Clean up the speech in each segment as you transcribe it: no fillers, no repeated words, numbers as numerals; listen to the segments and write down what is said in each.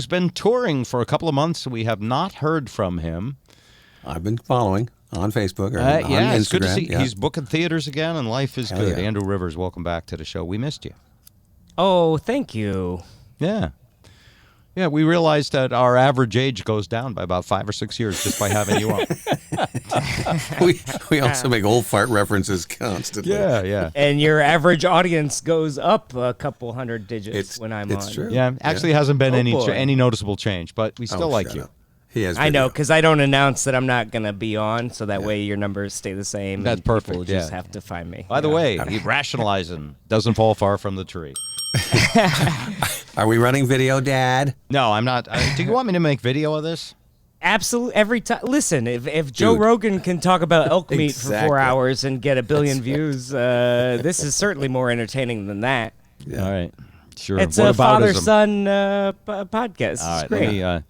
who's been touring for a couple of months. We have not heard from him. I've been following on Facebook or on Instagram. It's good to see. Yeah. He's booking theaters again, and life is good. Yeah. Andrew Rivers, welcome back to the show. We missed you. Oh, thank you. Yeah. Yeah, we realized that our average age goes down by about 5 or 6 years just by having you on. we also make old fart references constantly. Yeah. And your average audience goes up a couple hundred digits when I'm on. It's true. Yeah, actually hasn't been boy. any noticeable change, but we still like you. Up. He has. I know, video. because I don't announce that I'm not going to be on, so that way your numbers stay the same. That's and people perfect, just yeah. have to find me. By the way, rationalizing doesn't fall far from the tree. Are we running video, Dad? No, I'm not. Do you want me to make video of this? Absolutely. Every time. Listen, if Joe Rogan can talk about elk meat for 4 hours and get 1 billion views, this is certainly more entertaining than that. Yeah. All right. Sure. It's what a aboutism? father-son podcast. All It's right. great.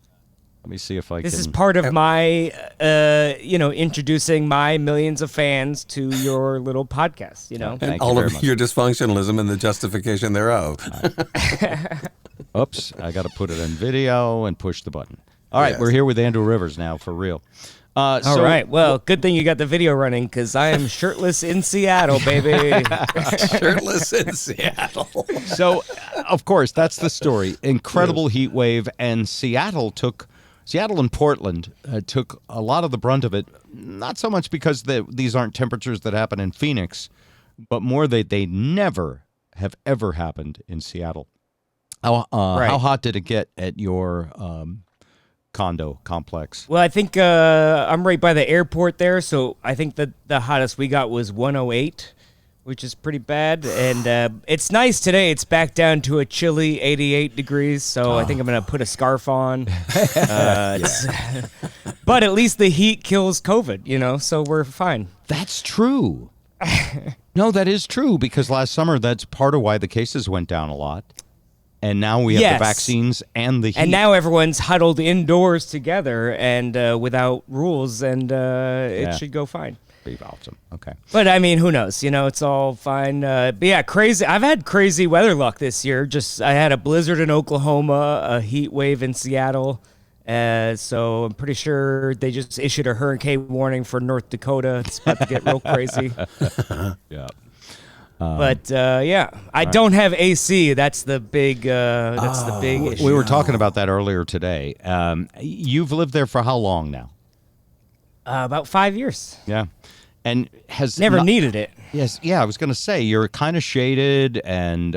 Let me see if I can. This is part of my, introducing my millions of fans to your little podcast, Thank And you all very of much. your dysfunctionalism and the justification thereof. Oops, I got to put it in video and push the button. All right, Yes. we're here with Andrew Rivers now, for real. All right. Well, good thing you got the video running, because I am shirtless in Seattle, baby. Shirtless in Seattle. So, of course, that's the story. Incredible heat wave, and Seattle and Portland took a lot of the brunt of it, not so much because these aren't temperatures that happen in Phoenix, but more that they never have ever happened in Seattle. How hot did it get at your condo complex? Well, I think I'm right by the airport there, so I think that the hottest we got was 108, which is pretty bad. And it's nice today. It's back down to a chilly 88 degrees, so I think I'm going to put a scarf on. But at least the heat kills COVID, so we're fine. That's true. No, that is true, because last summer, that's part of why the cases went down a lot. And now we have the vaccines and the heat. And now everyone's huddled indoors together and without rules, and it should go fine. Be awesome. Okay. But, I mean, who knows? It's all fine. But, yeah, crazy. I've had crazy weather luck this year. I had a blizzard in Oklahoma, a heat wave in Seattle. So I'm pretty sure they just issued a hurricane warning for North Dakota. It's about to get real crazy. Yeah. But I don't have AC. That's the big. Issue. We were talking about that earlier today. You've lived there for how long now? About 5 years. Yeah, and has Never needed it. Yes, yeah. I was going to say you're kind of shaded, and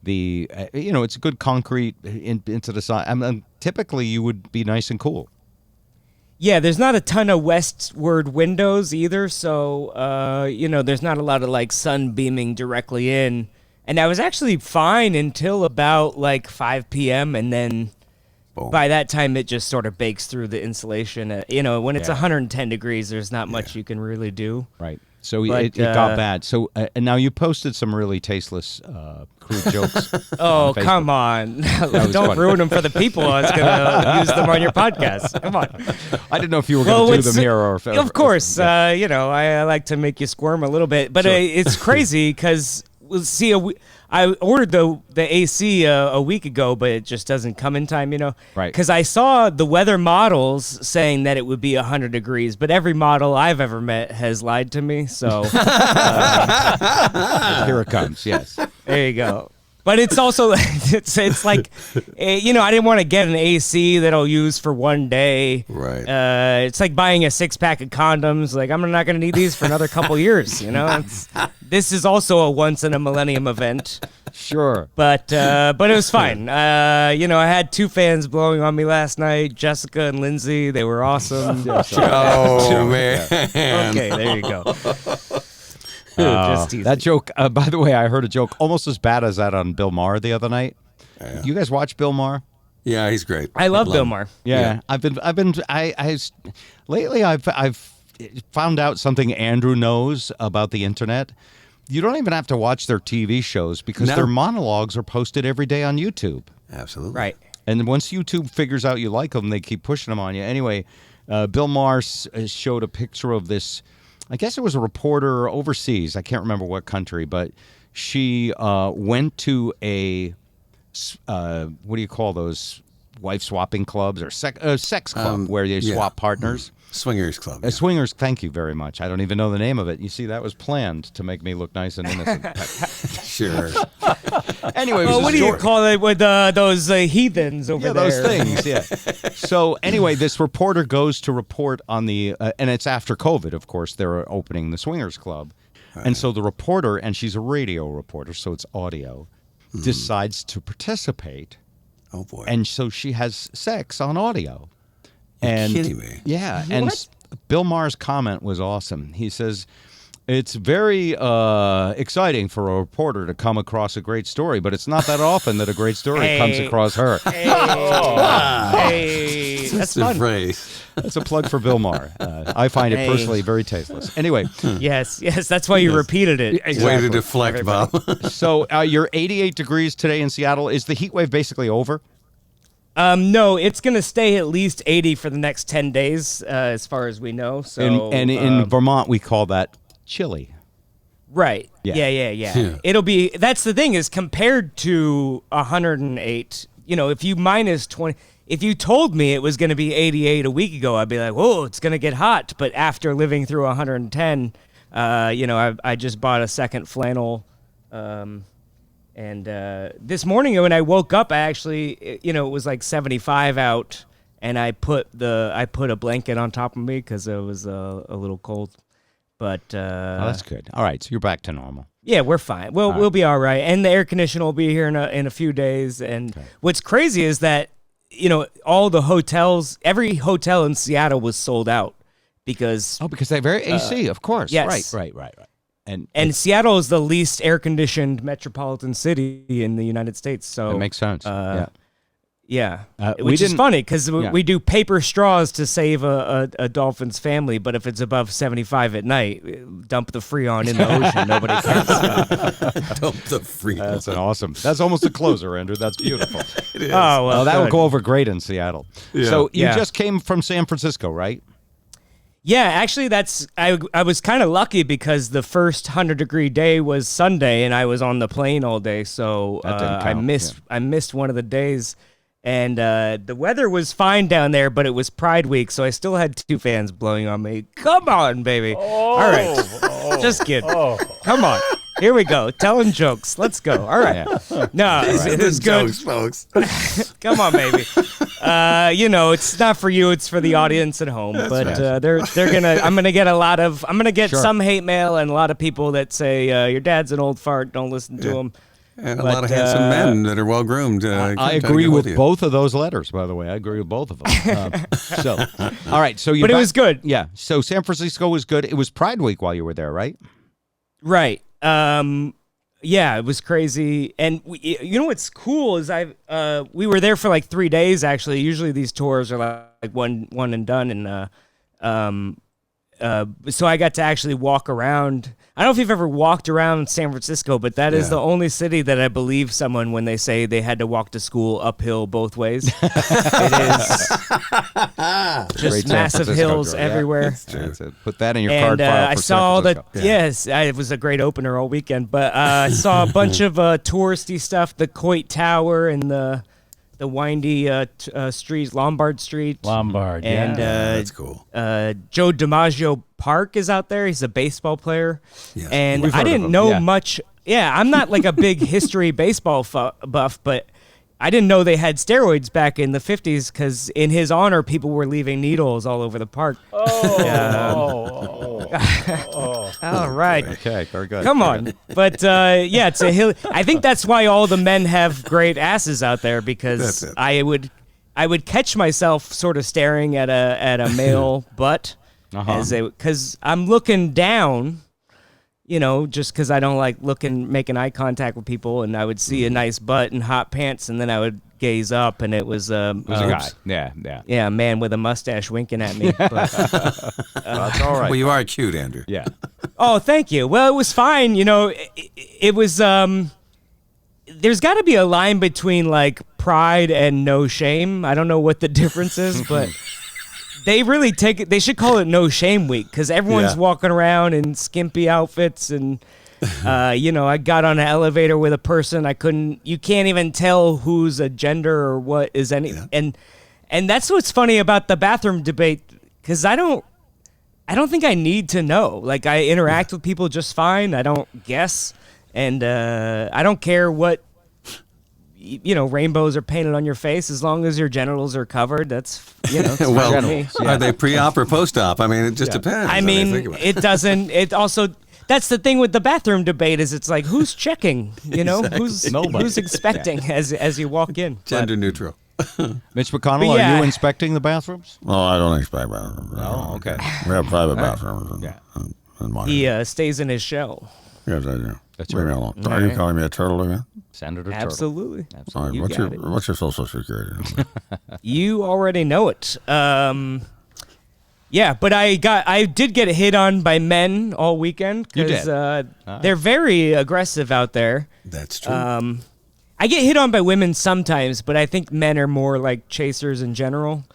it's a good concrete into the sun. Typically, you would be nice and cool. Yeah, there's not a ton of westward windows either, so there's not a lot of sun beaming directly in. And I was actually fine until about 5 p.m. and then by that time it just sort of bakes through the insulation. When it's 110 degrees, there's not much you can really do. Right. So it got bad. So and now you posted some really tasteless, crude jokes. Oh, come on. Don't funny. ruin them for the people. I was going to use them on your podcast. Come on. I didn't know if you were going to do them here or if... Of course. I like to make you squirm a little bit. But Sure. It's crazy because, I ordered the AC a week ago, but it just doesn't come in time, Right. Because I saw the weather models saying that it would be 100 degrees, but every model I've ever met has lied to me, so... Here it comes, yes. There you go. But it's also, it's like, I didn't want to get an AC that I'll use for one day. Right. It's like buying a 6-pack of condoms. I'm not going to need these for another couple years, This is also a once-in-a-millennium event. Sure. But it was fine. I had 2 fans blowing on me last night, Jessica and Lindsay. They were awesome. Oh, man. Okay, there you go. Just teasing. That joke, by the way, I heard a joke almost as bad as that on Bill Maher the other night. Yeah. You guys watch Bill Maher? Yeah, he's great. I love Bill Maher. Yeah. Lately I've found out something Andrew knows about the internet. You don't even have to watch their TV shows because their monologues are posted every day on YouTube. Absolutely. Right. And once YouTube figures out you like them, they keep pushing them on you. Anyway, Bill Maher showed a picture of this. I guess it was a reporter overseas. I can't remember what country, but she went to a what do you call those wife swapping clubs or sex club where they swap partners. Swingers club. Swingers, thank you very much. I don't even know the name of it. You see, that was planned to make me look nice and innocent. Sure. Anyway, what do you call it with those heathens over there? Yeah, those things, yeah. So anyway, this reporter goes to report on the, and it's after COVID, of course, they're opening the Swingers Club. And so the reporter, and she's a radio reporter, so it's audio, decides to participate. Oh, boy. And so she has sex on audio. You're kidding me. Yeah. And Bill Maher's comment was awesome. He says, it's very exciting for a reporter to come across a great story, but it's not that often that a great story comes across her. Hey, that's the fun. phrase. That's a plug for Bill Maher. I find it personally very tasteless. Anyway. Yes, that's why you repeated it. Exactly. Way to deflect, Bob. So you're 88 degrees today in Seattle. Is the heat wave basically over? No, it's going to stay at least 80 for the next 10 days, as far as we know. So, in Vermont, we call that chilly. Right. Yeah. Yeah. It'll be, that's the thing is compared to 108, if you minus 20, if you told me it was going to be 88 a week ago, I'd be like, whoa, it's going to get hot. But after living through 110, I just bought a second flannel, and this morning when I woke up, I actually, it was like 75 out, and I put a blanket on top of me because it was a little cold. But that's good. All right, so you're back to normal. Yeah, we're fine. We'll be all right, and the air conditioner will be here in a few days. And what's crazy is that all the hotels, every hotel in Seattle was sold out because they're very AC, of course. Yes. Right. And Seattle is the least air-conditioned metropolitan city in the United States. So that makes sense. Yeah, which is funny because we do paper straws to save a dolphin's family, but if it's above 75 at night, dump the Freon in the ocean. Nobody cares. Dump the Freon. That's awesome. That's almost a closer, Andrew. That's beautiful. It is. Oh, well, that would go over great in Seattle. Yeah. So you just came from San Francisco, right? Yeah, actually, I was kind of lucky because the first 100-degree day was Sunday, and I was on the plane all day, so I missed one of the days. And the weather was fine down there, but it was Pride Week, so I still had 2 fans blowing on me. Come on, baby. All right. Just kidding. Come on. Here we go. Telling jokes. Let's go. All right. No, it was good. Jokes, folks. Come on, baby. It's not for you. It's for the audience at home. But they're gonna. I'm gonna get some hate mail and a lot of people that say your dad's an old fart. Don't listen to him. And a lot of handsome men that are well groomed. I agree with both of those letters, by the way. I agree with both of them. All right. So it was good. Yeah. So San Francisco was good. It was Pride Week while you were there, right? Right. Yeah, it was crazy. And what's cool is we were there for like 3 days actually. Usually these tours are like one and done, and so I got to actually walk around. I don't know if you've ever walked around San Francisco, but that is the only city that I believe someone when they say they had to walk to school uphill both ways. It is just massive hills everywhere. That's it. Put that in your card file. I saw that. Yes, it was a great opener all weekend. But I saw a bunch of touristy stuff: the Coit Tower and the windy streets, Lombard Street. Lombard, and that's cool. Joe DiMaggio Park is out there. He's a baseball player. Yes. And I didn't know much. Yeah, I'm not like a big history baseball buff, but I didn't know they had steroids back in the 50s because in his honor, people were leaving needles all over the park. All right. Okay, very good. Come on. But it's a hill. I think that's why all the men have great asses out there because I would catch myself sort of staring at a male butt because I'm looking down. Just because I don't like making eye contact with people, and I would see a nice butt and hot pants, and then I would gaze up, and it was a guy. Yeah, a man with a mustache winking at me. But, that's all right. Well, you are cute, Andrew. Yeah. Oh, thank you. Well, it was fine. It was. There's got to be a line between like pride and no shame. I don't know what the difference is, but. They really take it. They should call it No Shame Week because everyone's walking around in skimpy outfits and I got on an elevator with a person. You can't even tell who's a gender or what is any. Yeah. And that's what's funny about the bathroom debate, because I don't think I need to know. Like, I interact with people just fine. I don't guess. And I don't care what, rainbows are painted on your face as long as your genitals are covered. That's, well, me. Are they pre-op or post-op? I mean, it just depends. I mean, it doesn't. It also. That's the thing with the bathroom debate is it's like, who's checking? Exactly. Who's expecting as you walk in? Gender neutral. Mitch McConnell, are you inspecting the bathrooms? Well, I don't expect bathrooms. Oh, okay. We have private bathrooms. He stays in his shell. Yes, I do. That's right. Are you calling me a turtle again? Senator Turtle. Absolutely. All right, what's your social security? You already know it. Yeah, but I did get hit on by men all weekend because they're very aggressive out there. That's true. I get hit on by women sometimes, but I think men are more like chasers in general.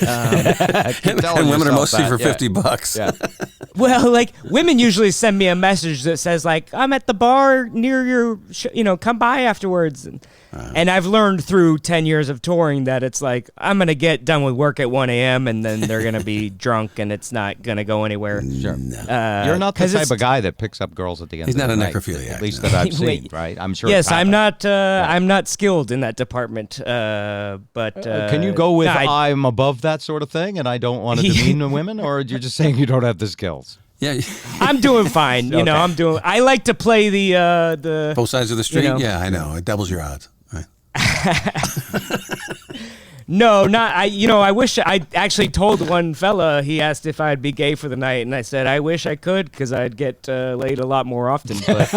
And women are mostly for $50. Yeah. Well, like, women usually send me a message that says, like, I'm at the bar near your, come by afterwards. And I've learned through 10 years of touring that it's like, I'm going to get done with work at 1 a.m. and then they're going to be drunk and it's not going to go anywhere. Sure. You're not the type of guy that picks up girls at the end He's of the not a night. necrophiliac. At least that I've seen, right? I'm sure. Yes, I'm not skilled in that department. But can you go with I'm above that sort of thing and I don't want to demean the women, or you're just saying you don't have the skills? Yeah, I'm doing fine. I like to play the both sides of the street. Yeah, I know. It doubles your odds. Right. No, not I. I wish I actually told one fella. He asked if I'd be gay for the night, and I said I wish I could because I'd get laid a lot more often. But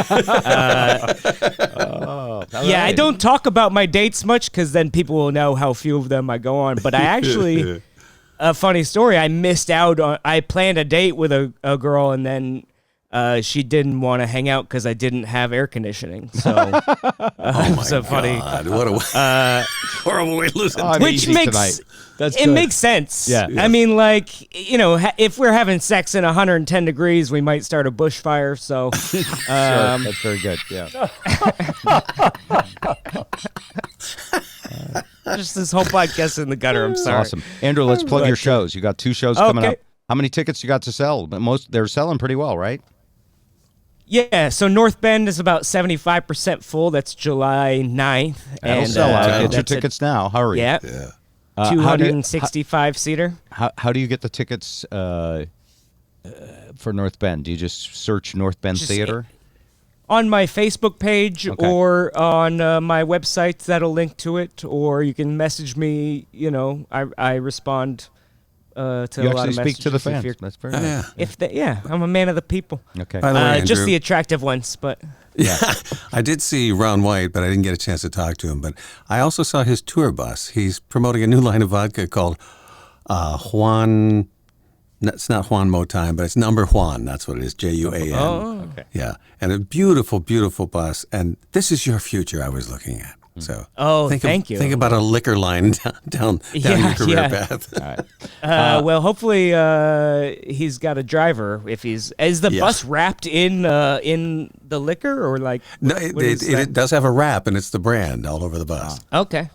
yeah, I don't talk about my dates much because then people will know how few of them I go on. But I actually, a funny story. I missed out on. I planned a date with a girl, and then she didn't want to hang out because I didn't have air conditioning. So, oh my so funny. God, what a horrible way to listen. Which makes makes sense. Yeah. I mean, like, if we're having sex in 110 degrees, we might start a bushfire. So, sure, that's very good. Yeah. Just this whole podcast in the gutter. I'm sorry. Awesome, Andrew. Let's plug your shows. You got 2 shows coming up. How many tickets you got to sell? But they're selling pretty well, right? Yeah, so North Bend is about 75% full. That's July 9th. That'll sell out. Get your tickets now. Hurry. Yeah. 265-seater. How do you get the tickets for North Bend? Do you just search North Bend Theater? On my Facebook page or on my website, that'll link to it. Or you can message me. I respond to a lot of messages. You actually speak to the fans. That's very nice. I'm a man of the people. Okay. By the way, Andrew, just the attractive ones, but yeah, I did see Ron White, but I didn't get a chance to talk to him. But I also saw his tour bus. He's promoting a new line of vodka called Juan. It's not Juan Motime, but it's Number Juan. That's what it is. Juan. Oh, okay. Yeah, and a beautiful, beautiful bus. And this is your future. I was looking at. So, thank you. Think about a liquor line down your career path. All right. Well, hopefully he's got a driver. If is the bus wrapped in the liquor or like? No, it does have a wrap, and it's the brand all over the bus. Okay.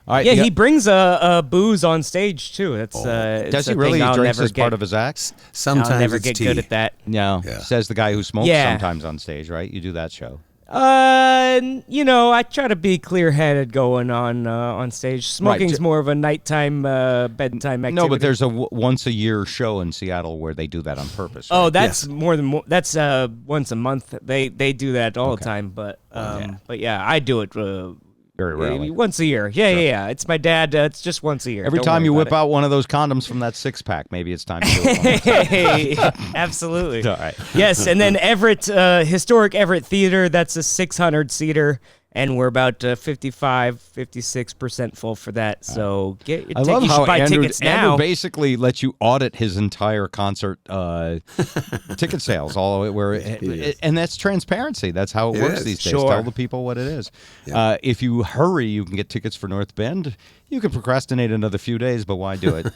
All right. Yeah, he brings a booze on stage too. Does he really? He drinks as part of his act? Sometimes I'll never it's get tea. good at that. No, Yeah. says the guy who smokes Yeah. sometimes on stage, right? You do that show. I try to be clear-headed going on stage. Smoking's more of a nighttime, bedtime activity. No, but there's a once-a-year show in Seattle where they do that on purpose. Right? Oh, that's that's once a month. They do that all the time, but yeah, I do it very rarely. Once a year. Yeah. It's my dad. It's just once a year. Every Don't time worry you about whip it. out one of those condoms from that 6-pack, maybe it's time to do it. Hey, absolutely. All right. Yes, and then Everett, historic Everett Theater, that's a 600-seater, and we're about 56% full for that. So get your I love how buy Andrew tickets basically lets you audit his entire concert ticket sales, all the way where, and that's transparency. That's how it works these days. Sure. Tell the people what it is. Yeah. If you hurry, you can get tickets for North Bend. You can procrastinate another few days, but why do it?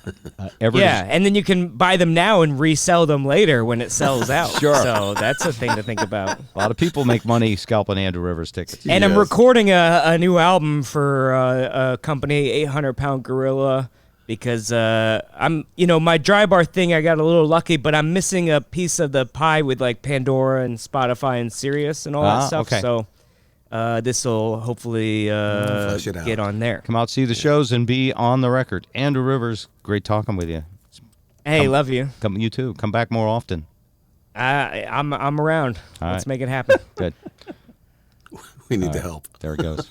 Yeah, and then you can buy them now and resell them later when it sells out. Sure. So that's a thing to think about. A lot of people make money scalping Andrew Rivers tickets. And I'm recording a new album for a company, 800 Pound Gorilla, because my dry bar thing, I got a little lucky, but I'm missing a piece of the pie with like Pandora and Spotify and Sirius and all that stuff. Okay. So this will hopefully get on there. Come out, see the shows, and be on the record. Andrew Rivers, great talking with you. Hey, love you. You too. Come back more often. I'm around. All Let's right. make it happen. Good. We need the help. There it goes.